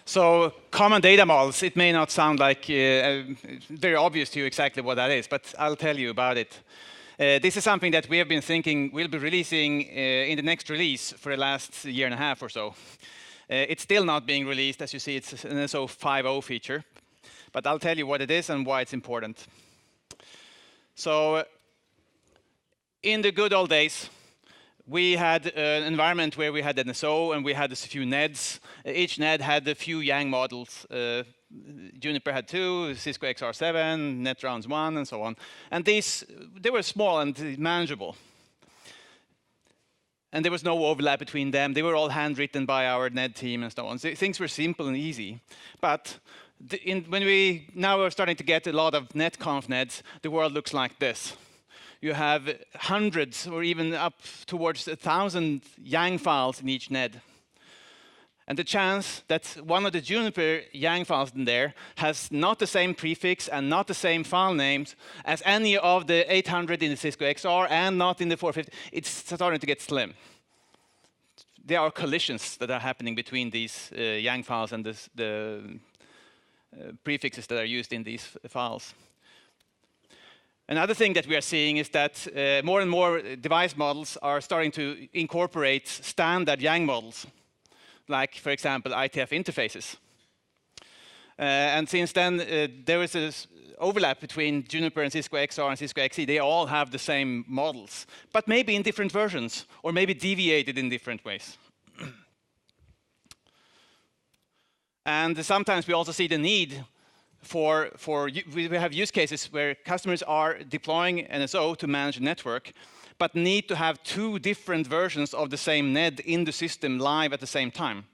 So common data models, it may not sound like very obvious to you exactly what that is, but I'll tell you about it. This is something that we have been thinking we'll be releasing in the next release for the last year and a half or so. It's still not being released. As you see, it's an NSO 5.0 feature. But I'll tell you what it is and why it's important. So in the good old days, we had an environment where we had NSO and we had a few NEDs. Each NED had a few Yang models. Juniper had 2, Cisco XR7, NetRounds 1, and so on. And they were small and manageable. And there was no overlap between them. They were all handwritten by our NED team and so on. So things were simple and easy. But when we now are starting to get a lot of netconf NEDs, the world looks like this. You have hundreds or even up towards 1,000 Yang files in each NED. And the chance that one of the Juniper Yang files in there has not the same prefix and not the same file names as any of the 800 in the Cisco XR and not in the 450, it's starting to get slim. There are collisions that are happening between these Yang files and the prefixes that are used in these files. Another thing that we are seeing is that more and more device models are starting to incorporate standard Yang models, like, for example, ITF interfaces. And since then, there is this overlap between Juniper and Cisco XR and Cisco XE. They all have the same models, but maybe in different versions, or maybe deviated in different ways. And sometimes we also see the need we have use cases where customers are deploying NSO to manage a network, but need to have 2 different versions of the same NED in the system live at the same time.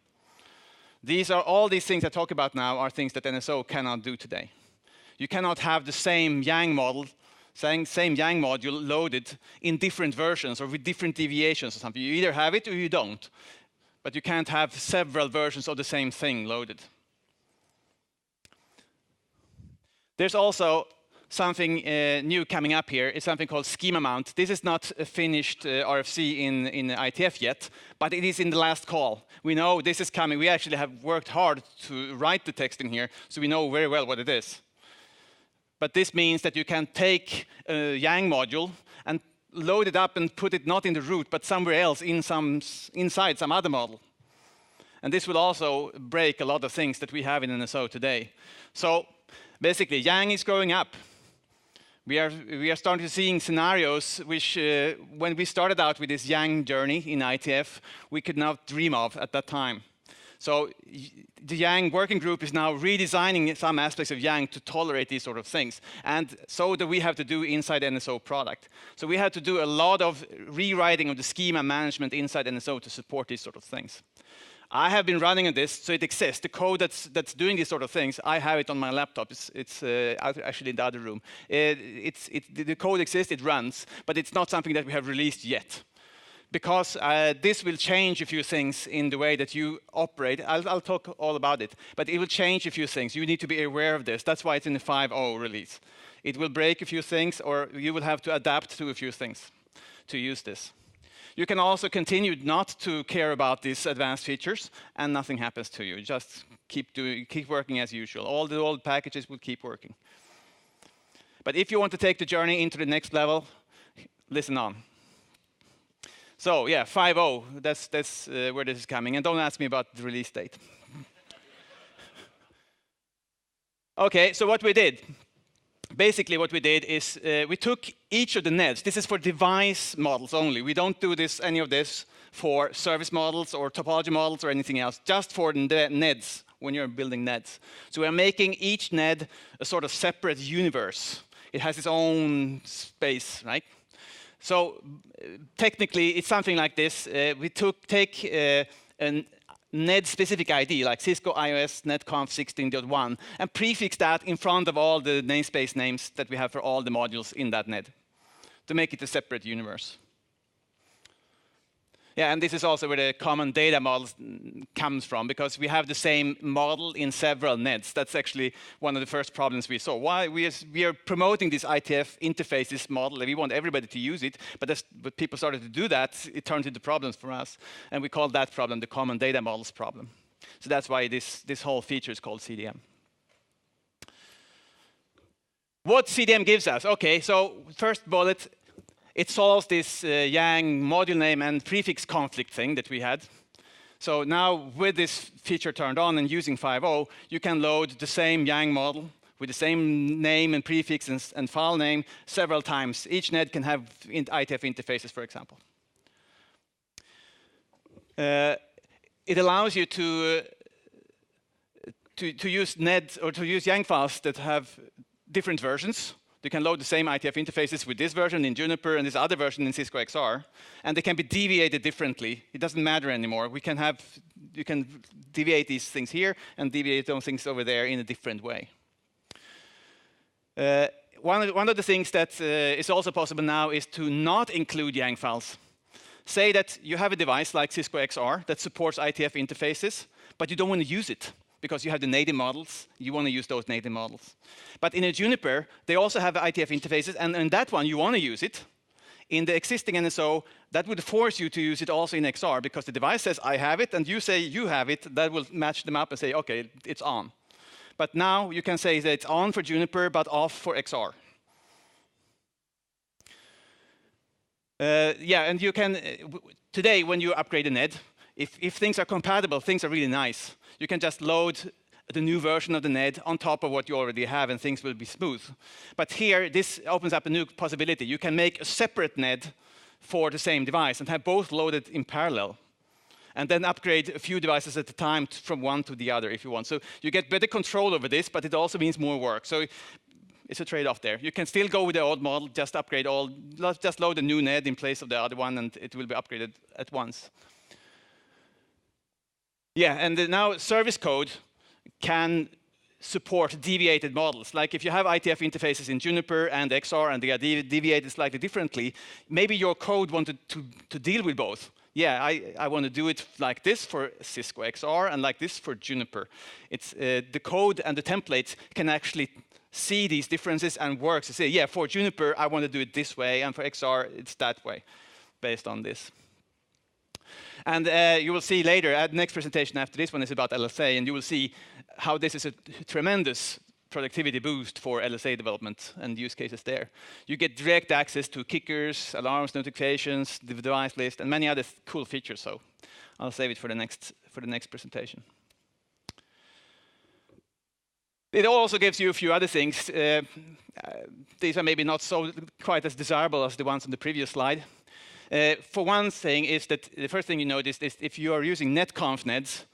All these things I talk about now are things that NSO cannot do today. You cannot have the same Yang model, same Yang module loaded in different versions or with different deviations or something. You either have it or you don't. But you can't have several versions of the same thing loaded. There's also something new coming up here. It's something called schema mount. This is not a finished RFC in ITF yet, but it is in the last call. We know this is coming. We actually have worked hard to write the text in here, so we know very well what it is. But this means that you can take a Yang module and load it up and put it not in the root, but somewhere else inside some other model. And this will also break a lot of things that we have in NSO today. So basically, Yang is growing up. We are starting to seeing scenarios which, when we started out with this Yang journey in ITF, we could not dream of at that time. So the Yang working group is now redesigning some aspects of Yang to tolerate these sort of things. And so that we have to do inside NSO product. So we had to do a lot of rewriting of the schema management inside NSO to support these sort of things. I have been running on this, so it exists. The code that's doing these sort of things, I have it on my laptop. It's actually in the other room. The code exists, it runs, but it's not something that we have released yet. Because this will change a few things in the way that you operate. I'll talk all about it, but it will change a few things. You need to be aware of this. That's why it's in the 5.0 release. It will break a few things, or you will have to adapt to a few things to use this. You can also continue not to care about these advanced features, and nothing happens to you. Just keep working as usual. All the old packages will keep working. But if you want to take the journey into the next level, listen on. So yeah, 5.0, that's where this is coming. And don't ask me about the release date. OK, so what we did. Basically, what we did is we took each of the NEDs. This is for device models only. We don't do any of this for service models or topology models or anything else, just for the NEDs when you're building NEDs. So we're making each NED a sort of separate universe. It has its own space, right? So technically, it's something like this. We take a NED-specific ID, like Cisco iOS netconf 16.1, and prefix that in front of all the namespace names that we have for all the modules in that NED to make it a separate universe. Yeah, and this is also where the common data model comes from, because we have the same model in several NEDs. That's actually one of the first problems we saw. Why we are promoting this ITF interfaces model, and we want everybody to use it, but as people started to do that, it turned into problems for us. And we called that problem the common data models problem. So that's why this whole feature is called CDM. What CDM gives us? Okay, so first bullet, it solves this Yang module name and prefix conflict thing that we had. So now with this feature turned on and using 5.0, you can load the same Yang model with the same name and prefix and file name several times. Each NED can have ITF interfaces, for example. It allows you to use NED or to use Yang files that have different versions. You can load the same ITF interfaces with this version in Juniper and this other version in Cisco XR, and they can be deviated differently. It doesn't matter anymore. You can deviate these things here and deviate those things over there in a different way. One of the things that is also possible now is to not include Yang files. Say that you have a device like Cisco XR that supports ITF interfaces, but you don't want to use it because you have the native models. You want to use those native models. But in a Juniper, they also have ITF interfaces, and in that one, you want to use it. In the existing NSO, that would force you to use it also in XR, because the device says, I have it, and you say you have it. That will match them up and say, OK, it's on. But now you can say that it's on for Juniper, but off for XR. Yeah, and you can, today, when you upgrade a NED, if things are compatible, things are really nice. You can just load the new version of the NED on top of what you already have, and things will be smooth. But here, this opens up a new possibility. You can make a separate NED for the same device and have both loaded in parallel, and then upgrade a few devices at a time from one to the other if you want. So you get better control over this, but it also means more work. So it's a trade-off there. You can still go with the old model, just upgrade all, just load a new NED in place of the other one, and it will be upgraded at once. Yeah, and now service code can support deviated models. Like if you have ITF interfaces in Juniper and XR and they are deviated slightly differently, maybe your code wanted to deal with both. Yeah, I want to do it like this for Cisco XR and like this for Juniper. It's the code and the templates can actually see these differences and work to say, yeah, for Juniper, I want to do it this way, and for XR, it's that way, based on this. And you will see later, the next presentation after this one is about LSA, and you will see how this is a tremendous productivity boost for LSA development and use cases there. You get direct access to kickers, alarms, notifications, the device list, and many other cool features. So I'll save it for the next presentation. It also gives you a few other things. These are maybe not so quite as desirable as the ones on the previous slide. For one thing is that the first thing you notice is if you are using netconf NEDs,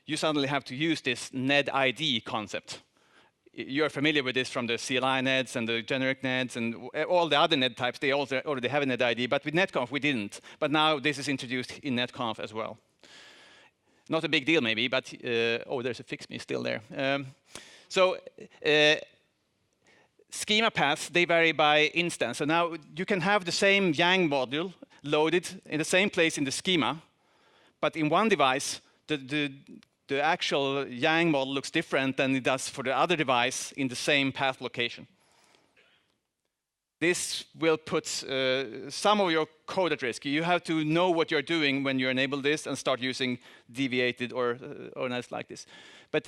you suddenly have to use this NED ID concept. You're familiar with this from the CLI NEDs and the generic NEDs and all the other NED types. They also already have a NED ID, but with netconf we didn't. But now this is introduced in netconf as well. Not a big deal maybe, but oh, there's a fix me still there. So schema paths, they vary by instance. So now you can have the same Yang module loaded in the same place in the schema, but in one device, the actual Yang model looks different than it does for the other device in the same path location. This will put some of your code at risk. You have to know what you're doing when you enable this and start using deviated or NEDs like this. But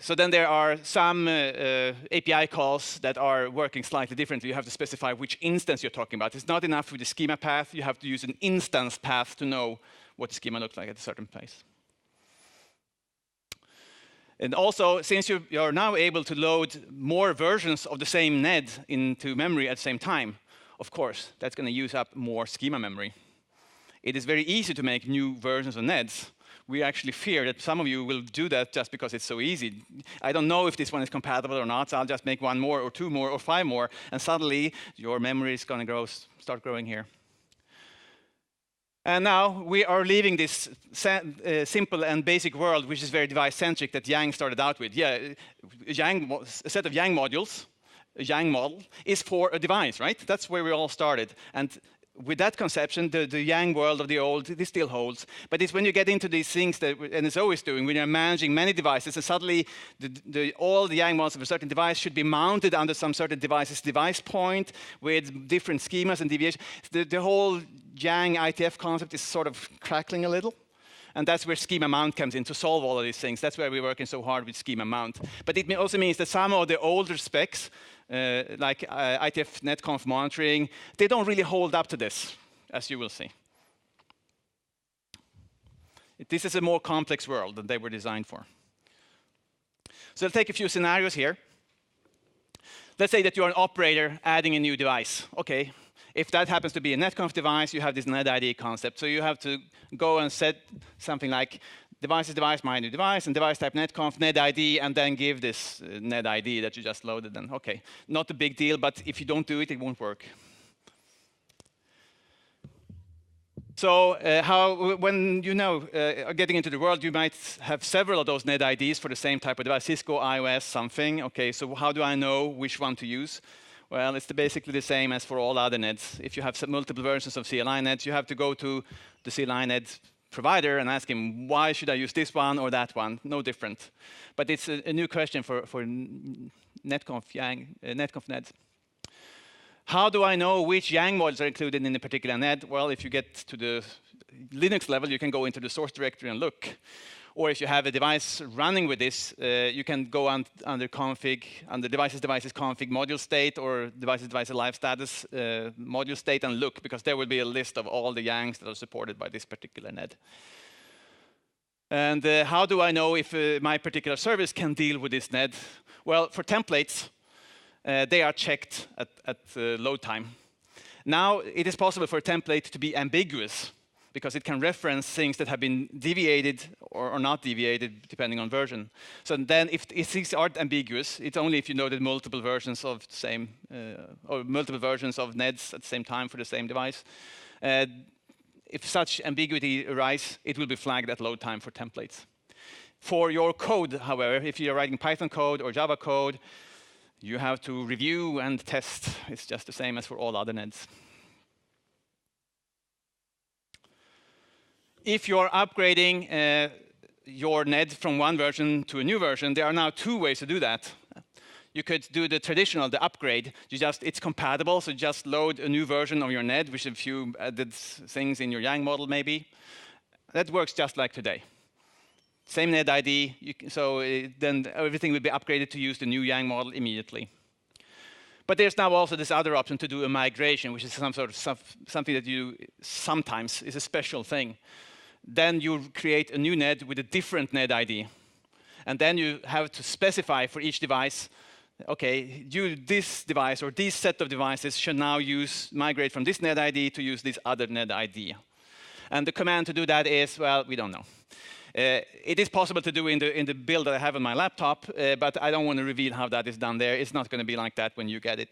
so then there are some API calls that are working slightly differently. You have to specify which instance you're talking about. It's not enough with the schema path. You have to use an instance path to know what the schema looks like at a certain place. And also, since you're now able to load more versions of the same NED into memory at the same time, of course, that's going to use up more schema memory. It is very easy to make new versions of NEDs. We actually fear that some of you will do that just because it's so easy. I don't know if this one is compatible or not, so I'll just make one more or two more or five more, and suddenly your memory is going to start growing here. And now we are leaving this simple and basic world, which is very device-centric, that Yang started out with. Yeah, a set of Yang modules, a Yang model, is for a device, right? That's where we all started. And with that conception, the Yang world of the old, this still holds. But it's when you get into these things that NSO is doing, when you're managing many devices, and suddenly all the Yang models of a certain device should be mounted under some certain device's device point with different schemas and deviations. The whole Yang ITF concept is sort of crackling a little. And that's where schema mount comes in to solve all of these things. That's why we're working so hard with schema mount. But it also means that some of the older specs, like ITF netconf monitoring, they don't really hold up to this, as you will see. This is a more complex world than they were designed for. So I'll take a few scenarios here. Let's say that you're an operator adding a new device. Okay, if that happens to be a netconf device, you have this NetID concept. So you have to go and set something like device is device, my new device, and device type netconf, NetID, and then give this NetID that you just loaded. Then okay, not a big deal, but if you don't do it, it won't work. So when you are getting into the world, you might have several of those NetIDs for the same type of device, Cisco, iOS, something. Okay, so how do I know which one to use? Well, it's basically the same as for all other nets. If you have multiple versions of CLI nets, you have to go to the CLI net provider and ask him, why should I use this one or that one? No different. But it's a new question for netconf nets. How do I know which Yang modules are included in a particular net? Well, if you get to the Linux level, you can go into the source directory and look. Or if you have a device running with this, you can go under config, under devices config module state, or devices live status module state, and look, because there will be a list of all the Yangs that are supported by this particular net. And how do I know if my particular service can deal with this net? Well, for templates, they are checked at load time. Now, it is possible for a template to be ambiguous, because it can reference things that have been deviated or not deviated, depending on version. So then if things aren't ambiguous, it's only if you know that multiple versions of the same, or multiple versions of NEDs at the same time for the same device. If such ambiguity arises, it will be flagged at load time for templates. For your code, however, if you're writing Python code or Java code, you have to review and test. It's just the same as for all other NEDs. If you're upgrading your NED from one version to a new version, there are now two ways to do that. You could do the traditional, the upgrade. It's compatible, so just load a new version of your NED with a few added things in your Yang model, maybe. That works just like today. Same NetID, then everything will be upgraded to use the new Yang model immediately. But there's now also this other option to do a migration, which is something that you sometimes is a special thing. Then you create a new NED with a different NetID. And then you have to specify for each device, okay, this device or this set of devices should now migrate from this NetID to use this other NetID. And the command to do that is, well, we don't know. It is possible to do in the build that I have on my laptop, but I don't want to reveal how that is done there. It's not going to be like that when you get it.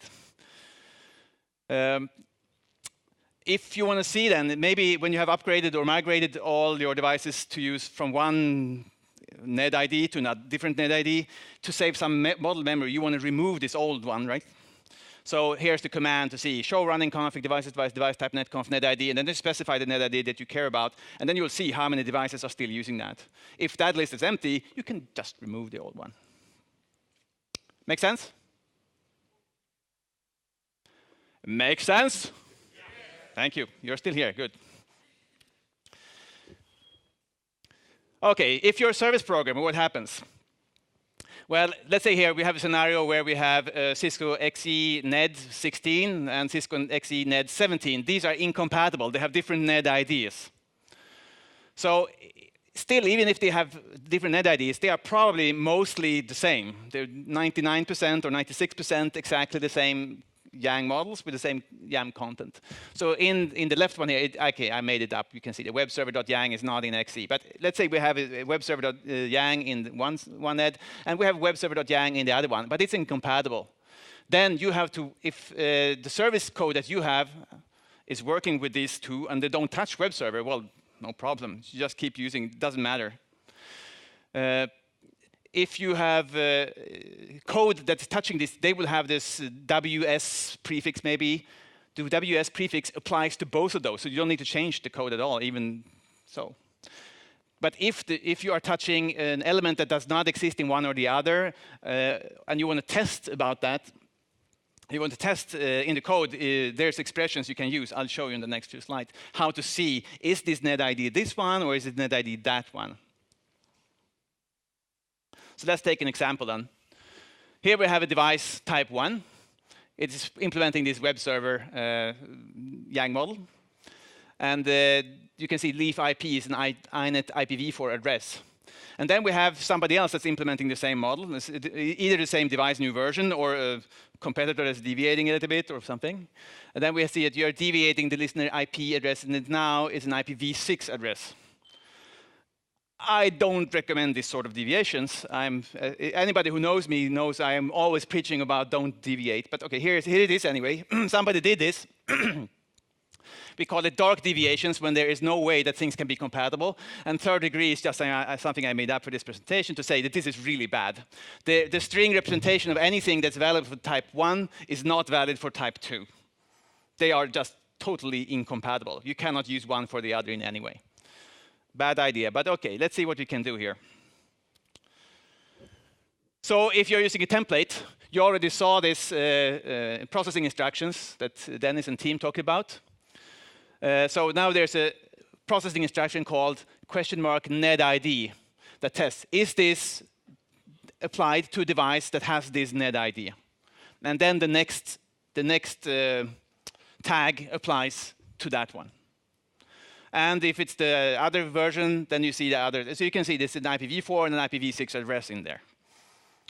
If you want to see then, maybe when you have upgraded or migrated all your devices to use from one NetID to a different NetID, to save some model memory, you want to remove this old one, right? So here's the command to see, show running config device type netconf NetID, and then just specify the NetID that you care about, and then you'll see how many devices are still using that. If that list is empty, you can just remove the old one. Make sense? Makes sense? Thank you. You're still here. Good. OK, if you're a service programmer, what happens? Well, let's say here we have a scenario where we have Cisco XE NED 16 and Cisco XE NED 17. These are incompatible. They have different NetIDs. So still, even if they have different NetIDs, they are probably mostly the same. They're 99% or 96% exactly the same Yang models with the same Yang content. So in the left one here, okay, I made it up. You can see the web server.yang is not in XE. But let's say we have a web server.yang in one NED, and we have web server.yang in the other one, but it's incompatible. Then you have to, if the service code that you have is working with these two, and they don't touch web server, well, no problem. You just keep using, it doesn't matter. If you have code that's touching this, they will have this WS prefix maybe. The WS prefix applies to both of those, so you don't need to change the code at all, even so. But if you are touching an element that does not exist in one or the other, and you want to test about that, you want to test in the code, there's expressions you can use. I'll show you in the next few slides how to see, is this NetID this one or is it NetID that one? So let's take an example then. Here we have a device type 1. It's implementing this web server Yang model. And you can see leaf IP is an INET IPv4 address. And then we have somebody else that's implementing the same model, either the same device, new version, or a competitor that's deviating a little bit or something. And then we see that you're deviating the listener IP address, and it now is an IPv6 address. I don't recommend this sort of deviations. Anybody who knows me knows I am always preaching about don't deviate. But OK, here it is anyway. Somebody did this. We call it dark deviations when there is no way that things can be compatible. And third degree is just something I made up for this presentation to say that this is really bad. The string representation of anything that's valid for type 1 is not valid for type 2. They are just totally incompatible. You cannot use one for the other in any way. Bad idea, but OK, let's see what we can do here. So if you're using a template, you already saw this processing instructions that Dennis and team talked about. So now there's a processing instruction called $NetID that tests, is this applied to a device that has this NetID? And then the next tag applies to that one. And if it's the other version, then you see the other. So you can see this is an IPv4 and an IPv6 address in there.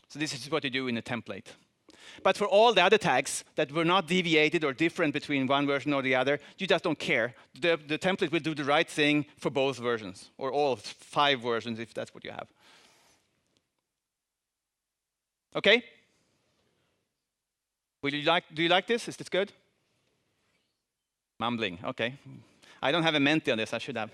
So this is what you do in a template. But for all the other tags that were not deviated or different between one version or the other, you just don't care. The template will do the right thing for both versions, or all 5 versions if that's what you have. OK? Do you like this? Is this good? Mumbling, OK. I don't have a Menti on this, I should have.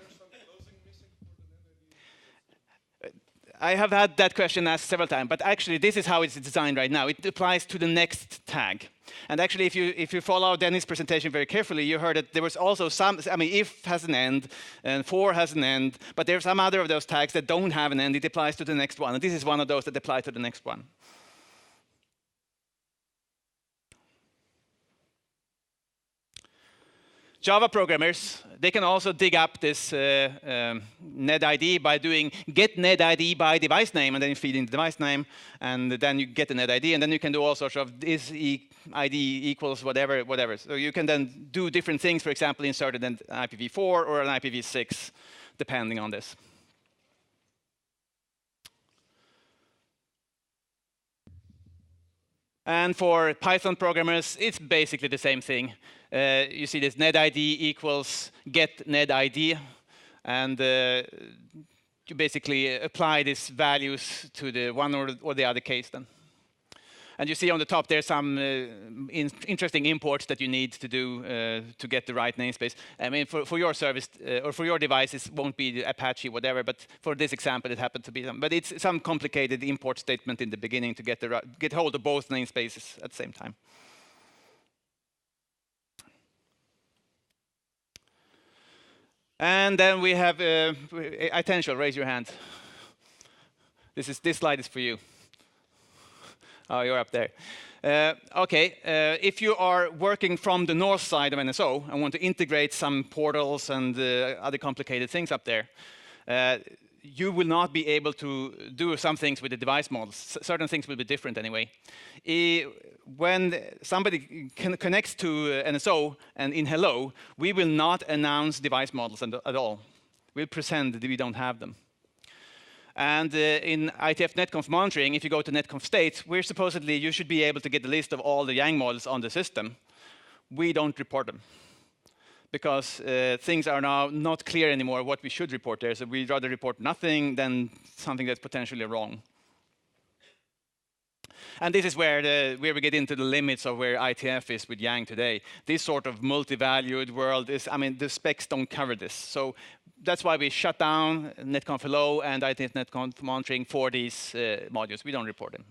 I have had that question asked several times, but actually this is how it's designed right now. It applies to the next tag. And actually if you follow Dennis' presentation very carefully, you heard that there was also some, I mean, if has an end, and for has an end, but there's some other of those tags that don't have an end, it applies to the next one. And this is one of those that apply to the next one. Java programmers, they can also dig up this NetID by doing get NetID by device name, and then you feed in the device name, and then you get the NetID, and then you can do all sorts of is ID equals whatever. So you can then do different things, for example, insert an IPv4 or an IPv6, depending on this. And for Python programmers, it's basically the same thing. You see this NetID equals get NetID, and you basically apply these values to the one or the other case then. And you see on the top there's some interesting imports that you need to do to get the right namespace. I mean, for your service or for your device, it won't be the Apache, whatever. But for this example, it happened to be some. But it's some complicated import statement in the beginning to get hold of both namespaces at the same time. And then we have Attention. Raise your hand. This slide is for you. Oh, you're up there. OK, if you are working from the north side of NSO and want to integrate some portals and other complicated things up there, you will not be able to do some things with the device models. Certain things will be different anyway. When somebody connects to NSO and in hello, we will not announce device models at all. We'll pretend that we don't have them. And in ITF netconf monitoring, if you go to netconf state, you should be able to get the list of all the Yang models on the system. We don't report them because things are now not clear anymore what we should report there. So we'd rather report nothing than something that's potentially wrong. And this is where we get into the limits of where ITF is with Yang today. This sort of multi-valued world is, I mean, the specs don't cover this. So that's why we shut down netconf hello and ITF netconf monitoring for these modules. We don't report them.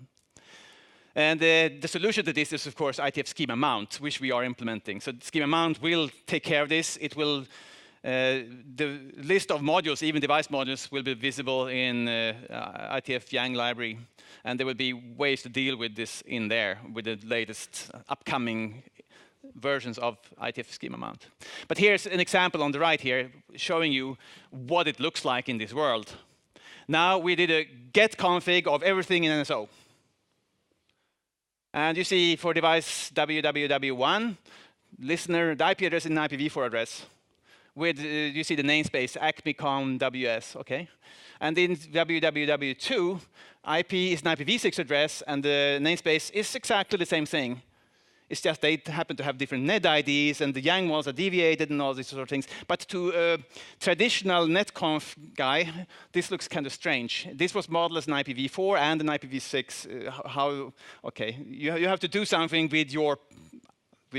And the solution to this is, of course, ITF schema mount, which we are implementing. So schema mount will take care of this. It will, the list of modules, even device modules, will be visible in ITF Yang library. And there will be ways to deal with this in there with the latest upcoming versions of ITF schema mount. But here's an example on the right here showing you what it looks like in this world. Now we did a get config of everything in NSO. And you see for device www1, listener, the IP address is an IPv4 address. With, you see the namespace, acmecom ws, okay? And in www2, IP is an IPv6 address, and the namespace is exactly the same thing. It's just they happen to have different net IDs, and the YANG walls are deviated and all these sort of things. But to a traditional netconf guy, this looks kind of strange. This was modeled as an IPv4 and an IPv6. How? Okay, you have to do something with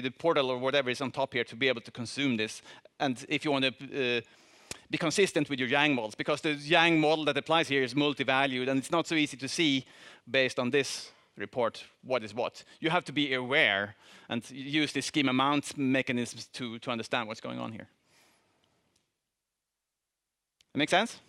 the portal or whatever is on top here to be able to consume this. And if you want to be consistent with your YANG models, because the YANG model that applies here is multi-valued, and it's not so easy to see based on this report what is what. You have to be aware and use the schema mount mechanisms to understand what's going on here. Make sense?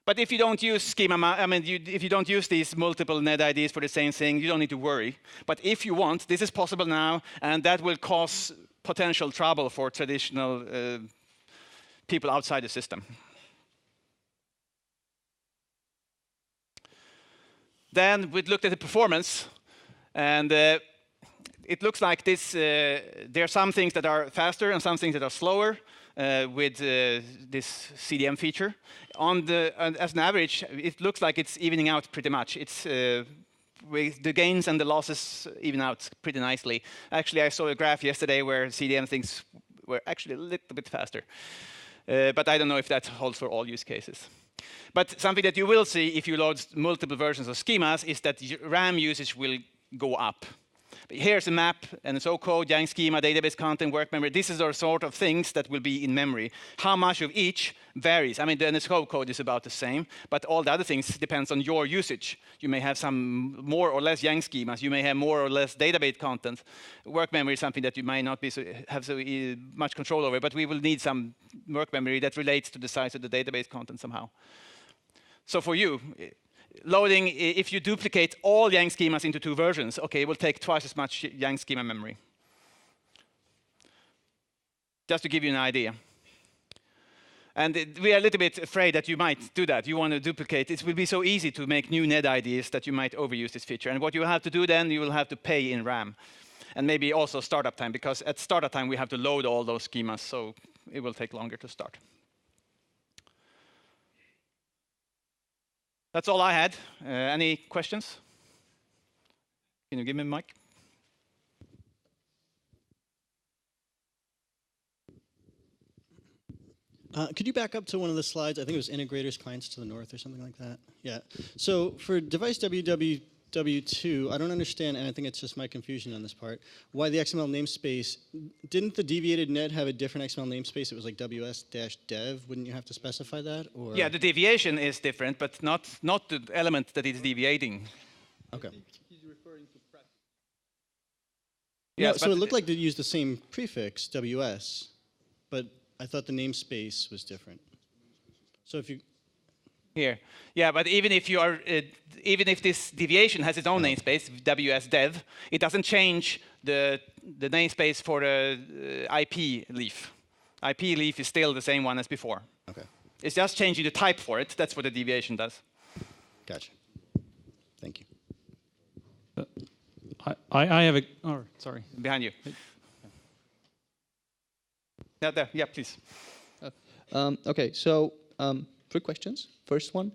But if you don't use schema mount, I mean, if you don't use these multiple net IDs for the same thing, you don't need to worry. But if you want, this is possible now, and that will cause potential trouble for traditional people outside the system. Then we looked at the performance, and it looks like this. There are some things that are faster and some things that are slower with this CDM feature. As an average, it looks like it's evening out pretty much. It's with the gains and the losses even out pretty nicely. Actually, I saw a graph yesterday where CDM things were actually a little bit faster. But I don't know if that holds for all use cases. But something that you will see if you load multiple versions of schemas is that RAM usage will go up. But here's a map, NSO code, YANG schema, database content, work memory. This is the sort of things that will be in memory. How much of each varies. I mean, the NSO code is about the same, but all the other things depends on your usage. You may have some more or less YANG schemas. You may have more or less database content. Work memory is something that you might not have so much control over, but we will need some work memory that relates to the size of the database content somehow. So for you, loading, if you duplicate all YANG schemas into 2 versions, okay, it will take twice as much YANG schema memory. Just to give you an idea. And we are a little bit afraid that you might do that. You want to duplicate. It will be so easy to make new net IDs that you might overuse this feature. And what you have to do then, you will have to pay in RAM. And maybe also startup time, because at startup time we have to load all those schemas, so it will take longer to start. That's all I had. Any questions? Can you give me a mic? Could you back up to one of the slides? I think it was integrators, clients to the north or something like that. Yeah. So for device www2, I don't understand, and I think it's just my confusion on this part, why the XML namespace, didn't the deviated net have a different XML namespace? It was like ws-dev. Wouldn't you have to specify that? Or? Yeah, the deviation is different, but not the element that it's deviating. Okay. He's referring to prefix. Yeah, no, so it looked like they used the same prefix, ws, but I thought the namespace was different. So if you here, yeah, but even if you are, even if this deviation has its own namespace, ws-dev, it doesn't change the namespace for the IP leaf. IP leaf is still the same one as before. Okay. It's just changing the type for it. That's what the deviation does. Gotcha. Thank you. I have a. Oh, sorry. Behind you. There. Yeah, please. Okay, so 3 questions. First one,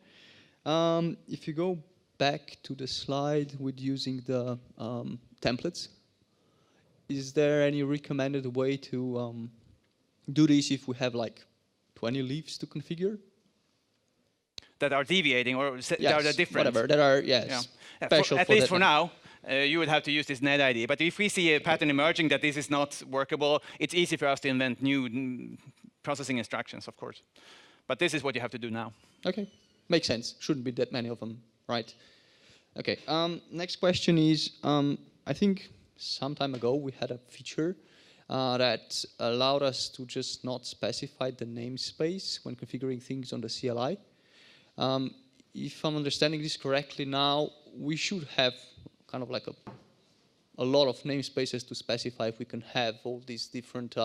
if you go back to the slide with using the templates, is there any recommended way to do this if we have like 20 leaves to configure? That are deviating or yes, that are different. Whatever, that are, yes. Yeah. Special At for least for one. now, you would have to use this net ID. But if we see a pattern emerging that this is not workable, it's easy for us to invent new processing instructions, of course. But this is what you have to do now. Okay, makes sense. Shouldn't be that many of them, right? Okay, next question is, I think some time ago we had a feature that allowed us to just not specify the namespace when configuring things on the CLI. if I'm understanding this correctly now, we should have kind of like a lot of namespaces to specify if we can have all these different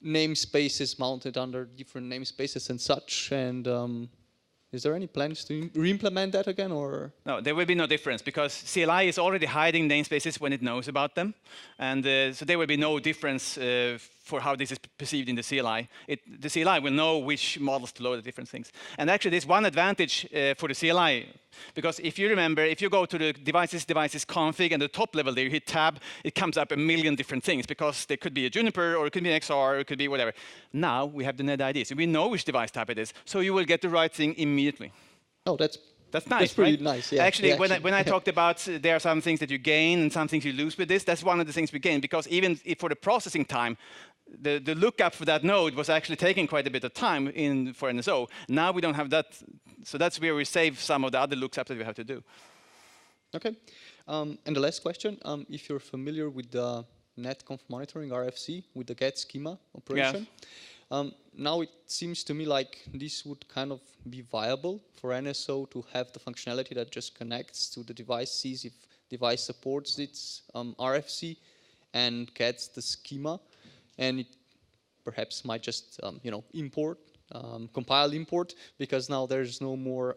namespaces mounted under different namespaces and such. And is there any plans to re-implement that again, or? No, there will be no difference because CLI is already hiding namespaces when it knows about them. And so there will be no difference for how this is perceived in the CLI. The CLI will know which models to load the different things. And actually, there's one advantage for the CLI. Because if you remember, if you go to the devices config, and the top level there, you hit tab, it comes up a million different things because there could be a Juniper, or it could be an XR, or it could be whatever. Now we have the net ID, so we know which device type it is, so you will get the right thing immediately. Oh, that's nice, that's pretty right? nice. Yeah. Actually, yeah, when I talked about there are some things that you gain and some things you lose with this, that's one of the things we gain. Because even if for the processing time, the lookup for that node was actually taking quite a bit of time for NSO. Now we don't have that, so that's where we save some of the other lookups that we have to do. Okay. And the last question, if you're familiar with the netconf monitoring RFC with the get schema operation, now it seems to me like this would kind of be viable for NSO to have the functionality that just connects to the device, sees if device supports its RFC and gets the schema, and it perhaps might just import, compile import, because now there's no more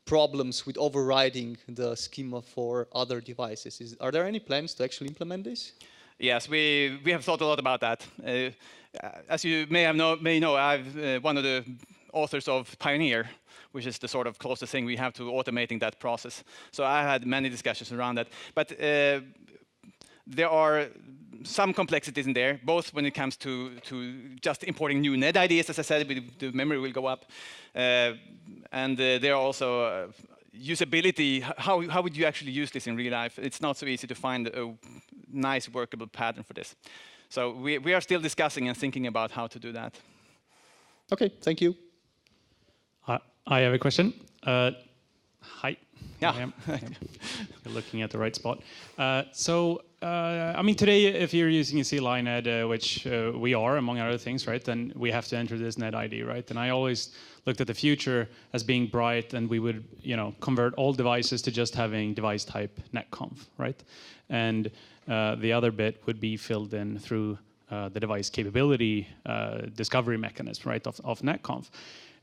problems with overriding the schema for other devices. Are there any plans to actually implement this? Yes, we have thought a lot about that. As you may know, I'm one of the authors of Pioneer, which is the sort of closest thing we have to automating that process. So I had many discussions around that. But there are some complexities in there, both when it comes to just importing new net IDs, as I said, the memory will go up. And there are also usability. How would you actually use this in real life? It's not so easy to find a nice workable pattern for this. So we are still discussing and thinking about how to do that. Okay, thank you. I have a question. Hi. Yeah. I am. You're looking at the right spot. I mean, today, if you're using a CLI net, which we are, among other things, right, then we have to enter this net ID, right? And I always looked at the future as being bright, and we would, convert all devices to just having device type netconf, right? And the other bit would be filled in through the device capability discovery mechanism, right, of netconf.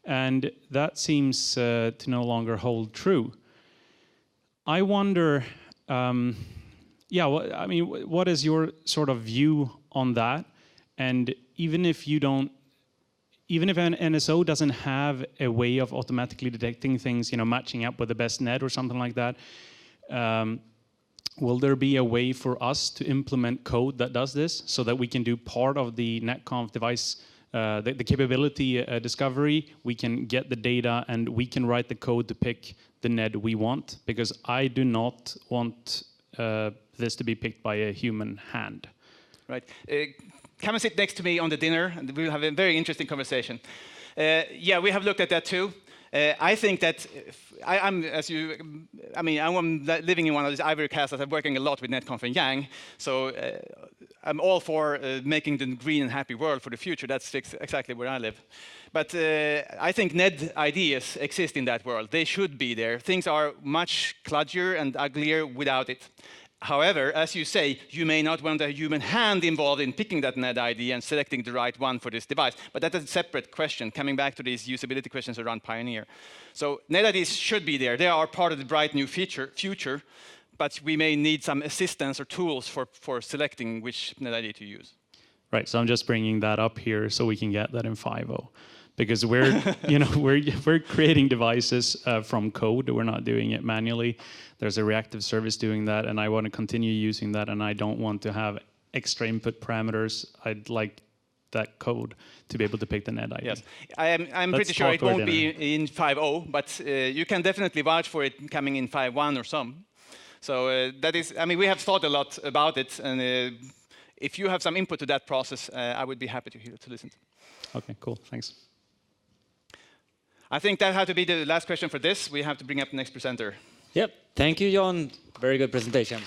And that seems to no longer hold true. I wonder, what is your sort of view on that? And even if an NSO doesn't have a way of automatically detecting things, matching up with the best net or something like that, will there be a way for us to implement code that does this so that we can do part of the netconf device, the capability discovery, we can get the data and we can write the code to pick the net we want? Because I do not want this to be picked by a human hand. Right. Come and sit next to me on the dinner, and we'll have a very interesting conversation. Yeah, we have looked at that too. I think that I'm living in one of these ivory castles. I'm working a lot with netconf and Yang, so I'm all for making the green and happy world for the future. That's exactly where I live. But I think net ideas exist in that world. They should be there. Things are much kludgier and uglier without it. However, as you say, you may not want a human hand involved in picking that net ID and selecting the right one for this device. But that's a separate question, coming back to these usability questions around Pioneer. So net IDs should be there. They are part of the bright new future, but we may need some assistance or tools for selecting which net ID to use. Right, so I'm just bringing that up here so we can get that in 5.0. Because we're, we're creating devices from code. We're not doing it manually. There's a reactive service doing that, and I want to continue using that, and I don't want to have extra input parameters. I'd like that code to be able to pick the net ID. Yes, I'm pretty sure it won't be in 5.0, but you can definitely vouch for it coming in 5.1 or some. So that is, we have thought a lot about it, and if you have some input to that process, I would be happy to listen. Okay, cool, thanks. I think that had to be the last question for this. We have to bring up the next presenter. Yep. Thank you, John. Very good presentation.